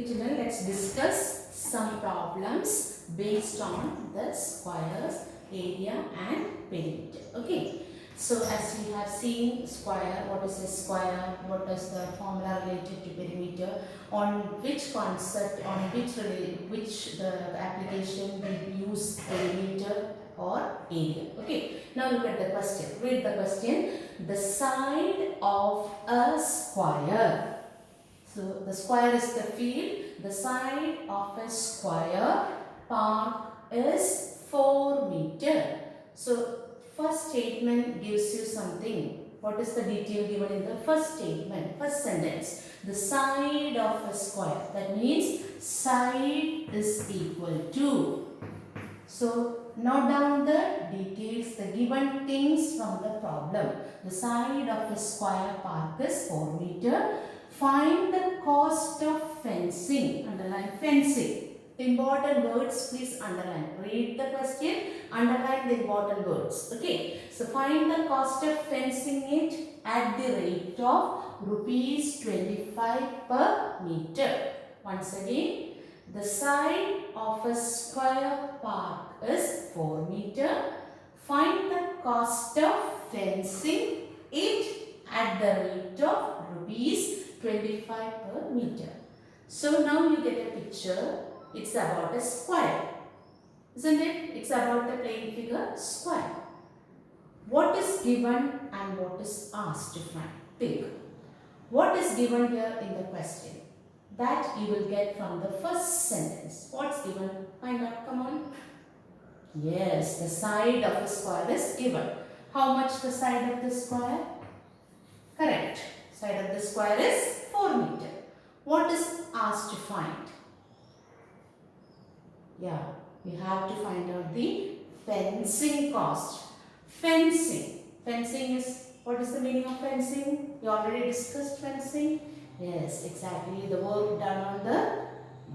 Okay, children, let's discuss some problems based on the squares, area and perimeter. Okay, so as we have seen square, what is a square, what is the formula related to perimeter, on which concept, on which the application we use perimeter or area. Okay, now look at the question. Read the question. The side of a square. So the square is the field. The side of a square park is 4 meter. So first statement gives you something. What is the detail given in the first statement, first sentence? The side of a square. That means side is equal to. So note down the details, the given things from the problem. The side of a square park is 4 meter. Find the cost of fencing. Underline fencing. Important words, please underline. Read the question, underline the important words. Okay. So find the cost of fencing it at the rate of rupees 25 per meter. Once again, the side of a square park is 4 meter. Find the cost of fencing it at the rate of rupees 25 per meter. So now you get a picture. It's about a square. Isn't it? It's about a plain figure square. What is given and what is asked to find? Think. What is given here in the question? That you will get from the first sentence. What's given? Find out. Come on. Yes, the side of a square is given. How much the side of the square? Correct. Side of the square is 4 meter. What is asked to find? Yeah, we have to find out the fencing cost. Fencing. Fencing is, what is the meaning of fencing? You already discussed fencing. Yes, exactly. The work done on the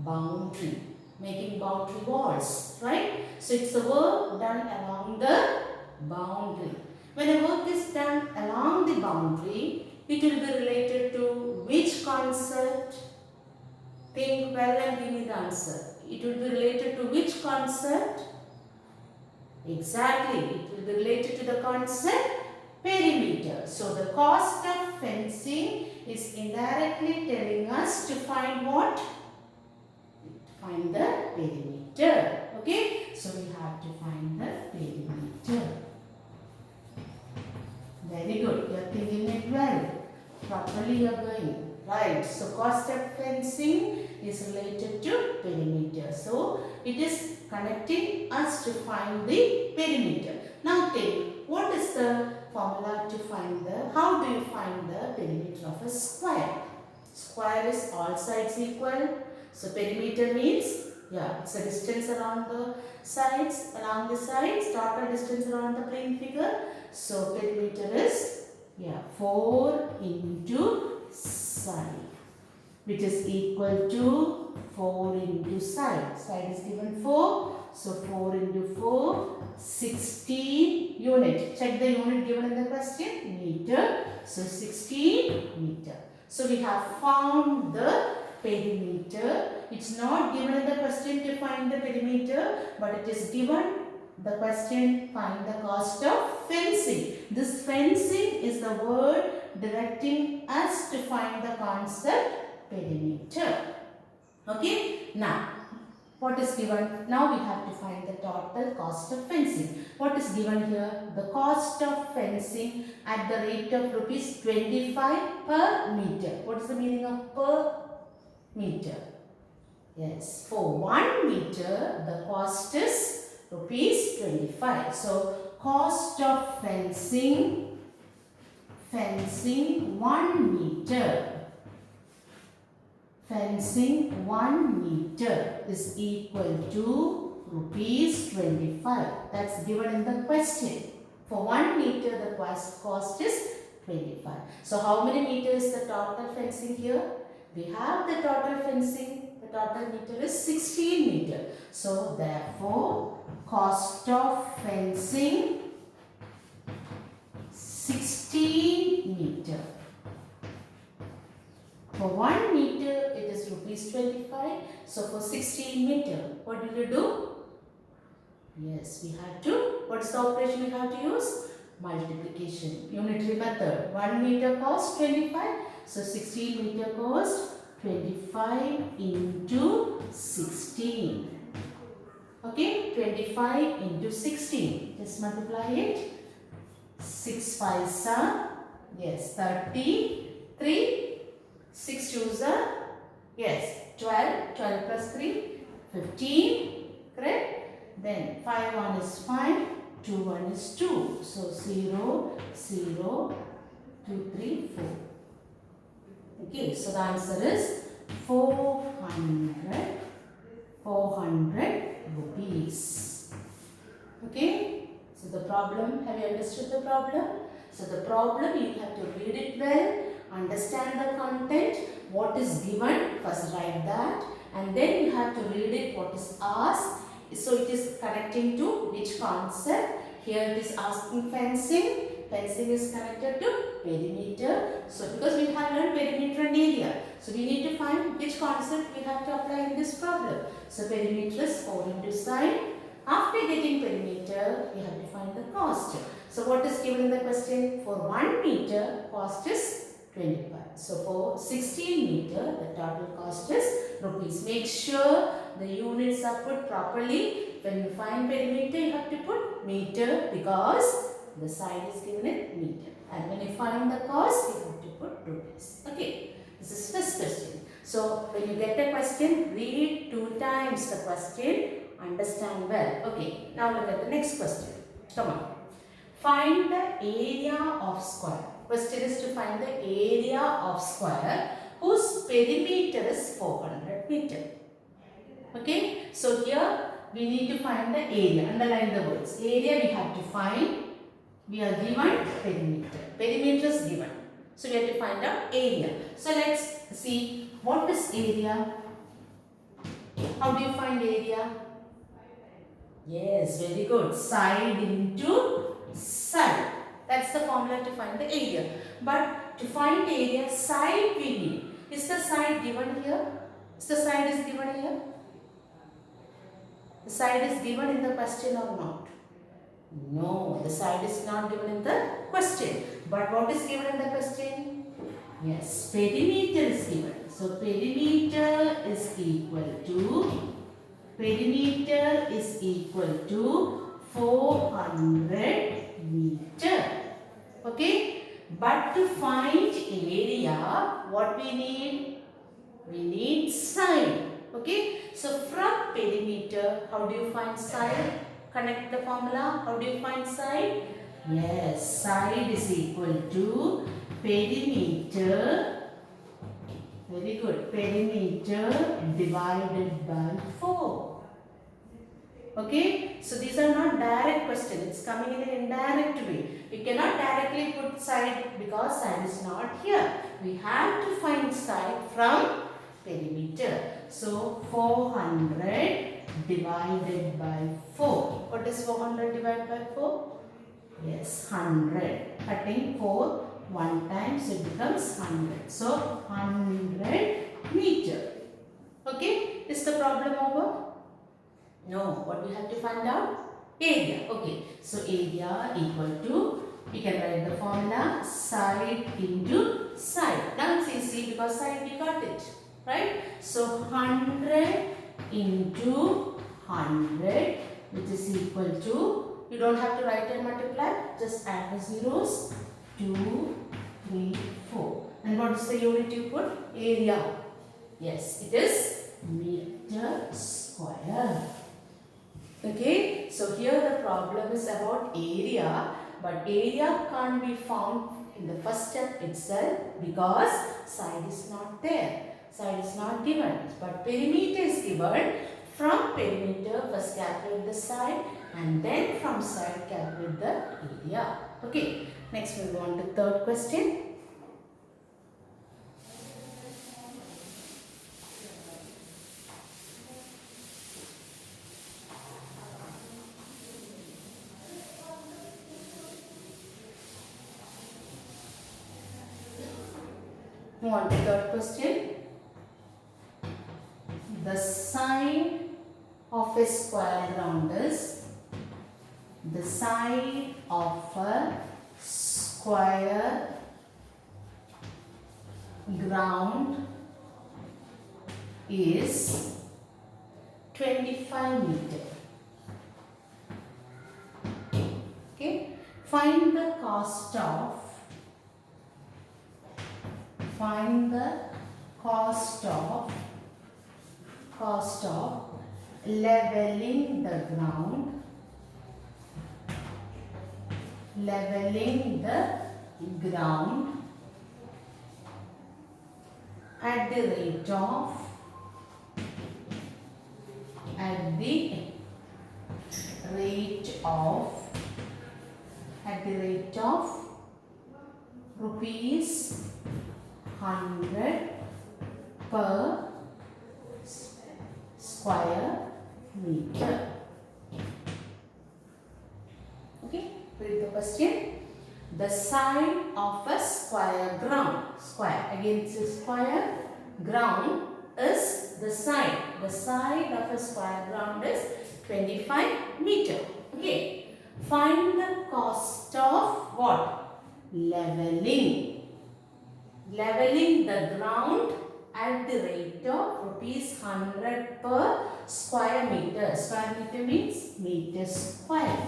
boundary. Making boundary walls, right? So it's the work done along the boundary. When a work is done along the boundary, it will be related to which concept? Think well and give me the answer. It will be related to which concept? Exactly. It will be related to the concept perimeter. So the cost of fencing is indirectly telling us to find what? Find the perimeter. Okay. So we have to find the perimeter. Very good. You are thinking it well. Properly you are going. Right. So cost of fencing is related to perimeter. So it is connecting us to find the perimeter. Now think, what is the formula to find the, how do you find the perimeter of a square? Square is all sides equal. So perimeter means, yeah, it's a distance around the sides, total distance around the plane figure. So perimeter is, yeah, 4 into side, which is equal to 4 into side. Side is given 4. So 4 into 4, 16 unit. Check the unit given in the question, meter. So 16 meter. So we have found the perimeter. It's not given in the question to find the perimeter, but it is given the question, find the cost of fencing. This fencing is the word directing us to find the concept perimeter. Okay. Now, what is given? Now we have to find the total cost of fencing. What is given here? The cost of fencing at the rate of rupees 25 per meter. What is the meaning of per meter? Yes, for 1 meter the cost is rupees 25. So cost of fencing 1 meter. Fencing 1 meter is equal to rupees 25. That's given in the question. For 1 meter the cost is 25. So how many meters is the total fencing here? We have the total fencing. The total meter is 16 meter. So therefore cost of fencing 16 meter. For 1 meter, it is rupees 25. So for 16 meter, what will you do? Yes, we have to, what's the operation we have to use? Multiplication, unitary method. 1 meter cost 25. So 16 meter cost 25 into 16. Okay, 25 into 16. Just multiply it. 6 5s are, yes, 33. 6 2s are, yes, 12. 12 plus 3, 15. Correct? Then 5 1 is 5. 2 1 is 2. So 0 0 2 3 4. Okay, so the answer is 400 rupees. Okay, so the problem, have you understood the problem? So the problem, you have to read it well, understand the content, what is given, first write that, and then you have to read it what is asked. So it is connecting to which concept. Here it is asking fencing. Fencing is connected to perimeter. So because we have learned perimeter and area, so we need to find which concept we have to apply in this problem. So perimeter is 4 into side. After getting perimeter, we have to find the cost. So what is given in the question? For 1 meter, cost is 25. So for 16 meter, the total cost is rupees. Make sure the units are put properly. When you find perimeter, you have to put meter because the side is given in meter. And when you find the cost, you have to put rupees. Okay, this is first question. So when you get a question, read 2 times the question, understand well. Okay, now look at the next question. Come on. Find the area of square. Question is to find the area of square whose perimeter is 400 meter. Okay, so here we need to find the area. Underline the words. Area we have to find. We are given perimeter. Perimeter is given. So we have to find out area. So let's see what is area. How do you find area? Yes, very good. Side into side. That's the formula to find the area. But to find area, side we need. Is the side given here? Is the side is given here? The side is given in the question or not? No, the side is not given in the question. But what is given in the question? Yes, perimeter is given. So perimeter is equal to 400 meter. Okay, but to find area, what we need? We need side. Okay, so from perimeter, how do you find side? Connect the formula. How do you find side? Yes, side is equal to perimeter. Very good. Perimeter divided by 4. Okay, so these are not direct questions. It's coming in an indirect way. We cannot directly put side because side is not here. We have to find side from perimeter. So 400 divided by 4. What is 400 divided by 4? Yes, 100. Cutting 4 one time, so it becomes 100. So 100 meter. Okay, is the problem over? No, what we have to find out? Area. Okay, so area equal to, we can write the formula side into side. Now it's easy because side we got it, right? So 100 into 100, which is equal to, you don't have to write and multiply, just add the zeros. 2, 3, 4. And what is the unit you put? Area. Yes, it is meter square. Okay, so here the problem is about area, but area can't be found in the first step itself because side is not there. Side is not given, but perimeter is given. From perimeter, first calculate the side and then from side calculate the area. Okay, next we move on to third question. Move on to third question. The side of a square round is, the side of a square ground is 25 meter. Okay, find the cost of leveling the ground at the rate of rupees 100 per square meter. Okay, read the question. The side of a square ground. Square. Again, it's a square. Ground is the side. The side of a square ground is 25 meter. Okay. Find the cost of what? Leveling. Leveling the ground at the rate of rupees 100 per square meter. Square meter means meter square.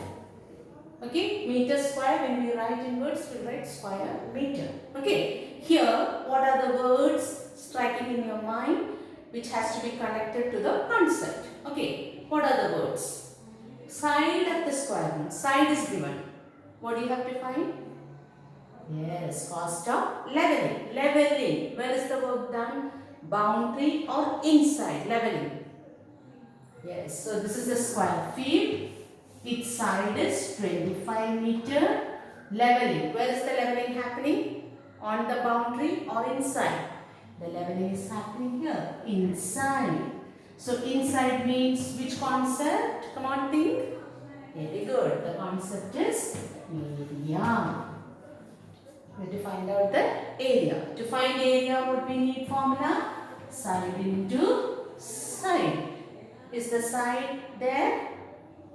Okay, meter square, when we write in words, we write square meter. Okay, here what are the words striking in your mind which has to be connected to the concept? Okay, what are the words? Side of the square round. Side is given. What do you have to find? Yes, cost of leveling. Leveling. Where is the work done? Boundary or inside? Leveling. Yes, so this is a square field. Its side is 25 meter. Leveling. Where is the leveling happening? On the boundary or inside? The leveling is happening here. Inside. So inside means which concept? Come on, think. Very good. The concept is area. We have to find out the area. To find area, what we need formula? Side into side. Is the side there?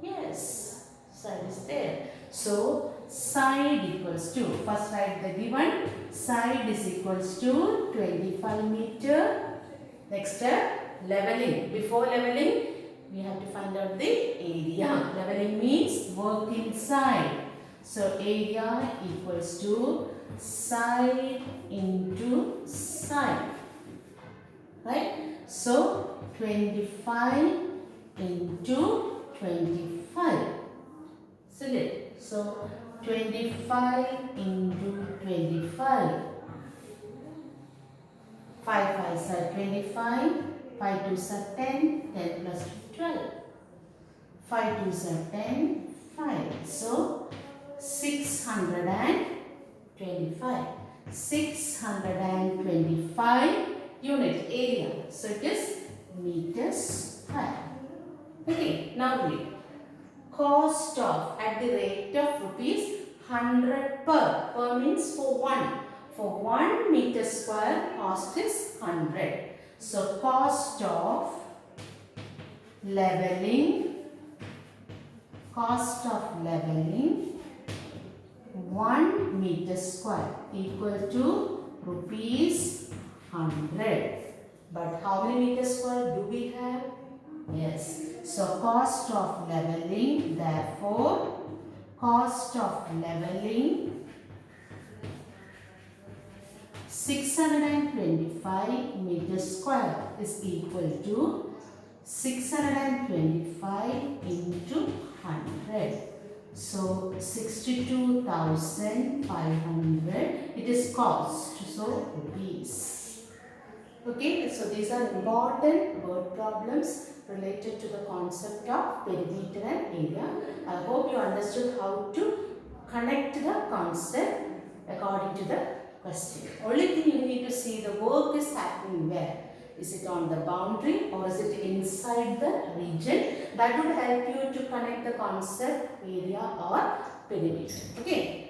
Yes, side is there. So, side equals to, first write the given, side is equals to 25 meter. Next step, leveling. Before leveling, we have to find out the area. Leveling means work inside. So, area equals to side into side. Right? So, 25 into 25. Select. So 25 into 25. 5 5s are 25. 5 2s are 10. 10 plus 12. 5 2s are 10. 5. So 625. 625 unit area. So it is meters square. Okay, now read. Cost of at the rate of rupees 100 per. Per means for 1. For 1 meter square, cost is 100. So, cost of leveling 1 meter square equal to rupees 100. But how many meters square do we have? Yes. So, cost of leveling, therefore, cost of leveling 625 meters square is equal to 625 into 100. So, 62,500 it is cost. So, rupees. Okay, so these are important word problems related to the concept of perimeter and area. I hope you understood how to connect the concept according to the question. Only thing you need to see, the work is happening where? Is it on the boundary or is it inside the region? That would help you to connect the concept area or perimeter. Okay.